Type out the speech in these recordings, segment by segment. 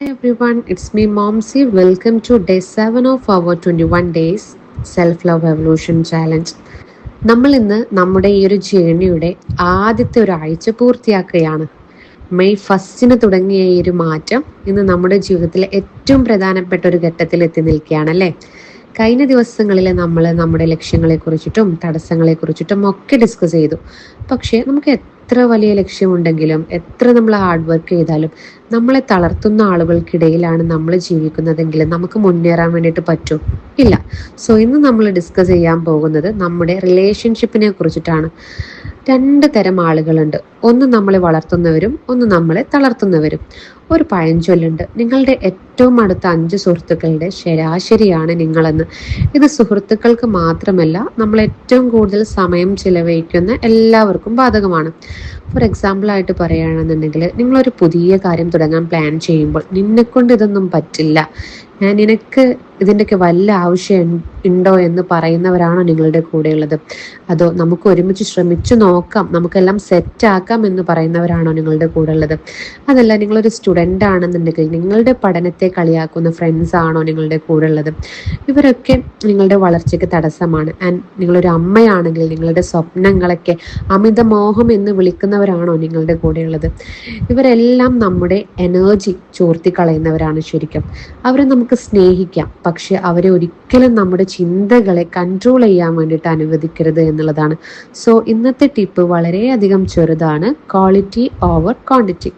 Hi everyone, it's me Momsy. Welcome to day 7 of our 21 days Self-Love Evolution Challenge. നമ്മൾ ഇന്ന് നമ്മുടെ ഈ ഒരു ജേണിയുടെ ആദ്യത്തെ ഒരാഴ്ച പൂർത്തിയാക്കുകയാണ്. മെയ് 1 തുടങ്ങിയ ഈ ഒരു മാറ്റം ഇന്ന് നമ്മുടെ ജീവിതത്തിലെ ഏറ്റവും പ്രധാനപ്പെട്ട ഒരു ഘട്ടത്തിൽ എത്തി നിൽക്കുകയാണ് അല്ലേ. കഴിഞ്ഞ ദിവസങ്ങളിൽ നമ്മൾ നമ്മുടെ ലക്ഷ്യങ്ങളെക്കുറിച്ചിട്ടും തടസ്സങ്ങളെക്കുറിച്ചിട്ടും ഒക്കെ ഡിസ്കസ് ചെയ്തു. പക്ഷേ നമുക്ക് എത്ര വലിയ ലക്ഷ്യമുണ്ടെങ്കിലും എത്ര നമ്മൾ ഹാർഡ് വർക്ക് ചെയ്താലും നമ്മളെ തളർത്തുന്ന ആളുകൾക്കിടയിലാണ് നമ്മൾ ജീവിക്കുന്നതെങ്കിൽ നമുക്ക് മുന്നേറാൻ വേണ്ടിയിട്ട് പറ്റും ഇല്ല. സോ ഇന്ന് നമ്മൾ ഡിസ്കസ് ചെയ്യാൻ പോകുന്നത് നമ്മുടെ റിലേഷൻഷിപ്പിനെ കുറിച്ചിട്ടാണ്. രണ്ട് തരം ആളുകളുണ്ട്. ഒന്ന് നമ്മളെ വളർത്തുന്നവരും ഒന്ന് നമ്മളെ തളർത്തുന്നവരും. ഒരു പഴഞ്ചൊല്ലുണ്ട്, നിങ്ങളുടെ ഏറ്റവും അടുത്ത 5 സുഹൃത്തുക്കളുടെ ശരാശരിയാണ് നിങ്ങളെന്ന്. ഇത് സുഹൃത്തുക്കൾക്ക് മാത്രമല്ല, നമ്മൾ ഏറ്റവും കൂടുതൽ സമയം ചിലവഴിക്കുന്ന എല്ലാവർക്കും ബാധകമാണ്. ഫോർ എക്സാമ്പിൾ ആയിട്ട് പറയുകയാണെന്നുണ്ടെങ്കിൽ, നിങ്ങളൊരു പുതിയ കാര്യം തുടങ്ങാൻ പ്ലാൻ ചെയ്യുമ്പോൾ നിന്നെക്കൊണ്ട് ഇതൊന്നും പറ്റില്ല, നിനക്ക് ഇതിൻ്റെയൊക്കെ വല്ല ആവശ്യം ഉണ്ടോ എന്ന് പറയുന്നവരാണോ നിങ്ങളുടെ കൂടെയുള്ളത്? അതോ നമുക്ക് ഒരുമിച്ച് ശ്രമിച്ചു നോക്കാം, നമുക്കെല്ലാം സെറ്റാക്കാം എന്ന് പറയുന്നവരാണോ നിങ്ങളുടെ കൂടെ ഉള്ളത്? അതല്ല, നിങ്ങളൊരു സ്റ്റുഡൻ്റ് ആണെന്നുണ്ടെങ്കിൽ നിങ്ങളുടെ പഠനത്തെ കളിയാക്കുന്ന ഫ്രണ്ട്സ് ആണോ നിങ്ങളുടെ കൂടെ ഉള്ളത്? ഇവരൊക്കെ നിങ്ങളുടെ വളർച്ചയ്ക്ക് തടസ്സമാണ്. ആൻഡ് നിങ്ങളൊരു അമ്മയാണെങ്കിൽ നിങ്ങളുടെ സ്വപ്നങ്ങളൊക്കെ അമിതമോഹം എന്ന് വിളിക്കുന്നവരാണോ നിങ്ങളുടെ കൂടെയുള്ളത്? ഇവരെല്ലാം നമ്മുടെ എനർജി ചോർത്തിക്കളയുന്നവരാണ് ശരിക്കും. അവരെ നമുക്ക് സ്നേഹിക്കാം, പക്ഷെ അവരെ ഒരിക്കലും നമ്മുടെ ചിന്തകളെ കൺട്രോൾ ചെയ്യാൻ വേണ്ടിയിട്ട് അനുവദിക്കരുത് എന്നുള്ളതാണ്. സോ ഇന്നത്തെ ടിപ്പ് വളരെയധികം ചെറുതാണ്, ക്വാളിറ്റി ഓവർ ക്വാണ്ടിറ്റി.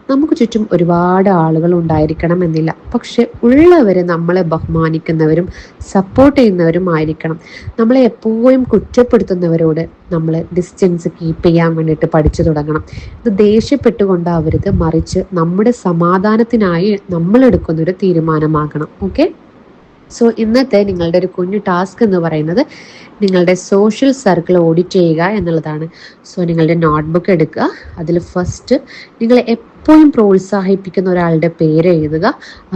നമുക്ക് ചുറ്റും ഒരുപാട് ആളുകൾ ഉണ്ടായിരിക്കണം എന്നില്ല, പക്ഷെ ഉള്ളവരെ നമ്മളെ ബഹുമാനിക്കുന്നവരും സപ്പോർട്ട് ചെയ്യുന്നവരും ആയിരിക്കണം. നമ്മളെ എപ്പോഴും കുറ്റപ്പെടുത്തുന്നവരോട് നമ്മൾ ഡിസ്റ്റൻസ് കീപ്പ് ചെയ്യാൻ വേണ്ടിയിട്ട് പഠിച്ചു തുടങ്ങണം. ഇത് ദേഷ്യപ്പെട്ടുകൊണ്ടാവരുത്, മറിച്ച് നമ്മുടെ സമാധാനത്തിനായി നമ്മൾ എടുക്കുന്നൊരു തീരുമാനമാകണം. ഓക്കെ. സോ ഇന്നത്തെ നിങ്ങളുടെ ഒരു കുഞ്ഞു ടാസ്ക് എന്ന് പറയുന്നത് നിങ്ങളുടെ സോഷ്യൽ സർക്കിൾ ഓഡിറ്റ് ചെയ്യുക എന്നുള്ളതാണ്. സോ നിങ്ങളുടെ നോട്ട്ബുക്ക് എടുക്കുക, അതിൽ ഫസ്റ്റ് നിങ്ങളെ എപ്പോഴും പ്രോത്സാഹിപ്പിക്കുന്ന ഒരാളുടെ പേര് എഴുതുക,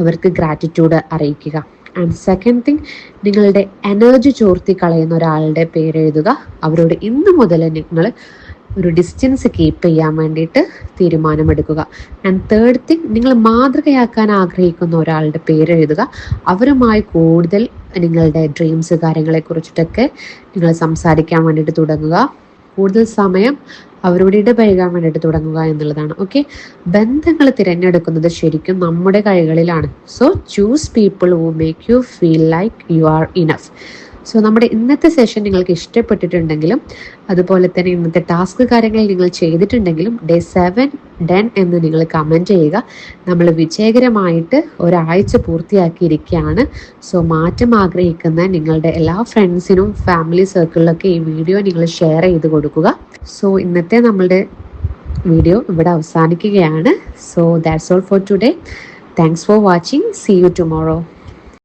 അവർക്ക് ഗ്രാറ്റിറ്റ്യൂഡ് അറിയിക്കുക. ആൻഡ് സെക്കൻഡ് തിങ്, നിങ്ങളുടെ എനർജി ചോർത്തി കളയുന്ന ഒരാളുടെ പേര് എഴുതുക, അവരോട് ഇന്ന് മുതൽ നിങ്ങൾ ഒരു ഡിസ്റ്റൻസ് കീപ്പ് ചെയ്യാൻ വേണ്ടിയിട്ട് തീരുമാനമെടുക്കുക. ആൻഡ് തേർഡ് തിങ്, നിങ്ങൾ മാതൃകയാക്കാൻ ആഗ്രഹിക്കുന്ന ഒരാളുടെ പേര് എഴുതുക, അവരുമായി കൂടുതൽ നിങ്ങളുടെ ഡ്രീംസ് കാര്യങ്ങളെ കുറിച്ചിട്ടൊക്കെ നിങ്ങൾ സംസാരിക്കാൻ വേണ്ടിയിട്ട് തുടങ്ങുക. കൂടുതൽ സമയം അവരോട് ഇടപഴകാൻ വേണ്ടിയിട്ട് തുടങ്ങുക എന്നുള്ളതാണ്. ഓക്കെ. ബന്ധങ്ങൾ തിരഞ്ഞെടുക്കുന്നത് ശരിക്കും നമ്മുടെ കൈകളിലാണ്. So choose people who make you feel like you are enough. So നമ്മുടെ ഇന്നത്തെ സെഷൻ നിങ്ങൾക്ക് ഇഷ്ടപ്പെട്ടിട്ടുണ്ടെങ്കിലും അതുപോലെ തന്നെ ഇന്നത്തെ ടാസ്ക് കാര്യങ്ങൾ നിങ്ങൾ ചെയ്തിട്ടുണ്ടെങ്കിലും ഡേ 7 ഡൺ എന്ന് നിങ്ങൾ കമൻറ്റ് ചെയ്യുക. നമ്മൾ വിജയകരമായിട്ട് ഒരാഴ്ച പൂർത്തിയാക്കിയിരിക്കുകയാണ്. സോ മാറ്റം ആഗ്രഹിക്കുന്ന നിങ്ങളുടെ എല്ലാ ഫ്രണ്ട്സിനും ഫാമിലി സർക്കിളിലൊക്കെ ഈ വീഡിയോ നിങ്ങൾ ഷെയർ ചെയ്ത് കൊടുക്കുക. സോ ഇന്നത്തെ നമ്മളുടെ വീഡിയോ ഇവിടെ അവസാനിക്കുകയാണ്. So that's all for today. Thanks for watching. See you tomorrow.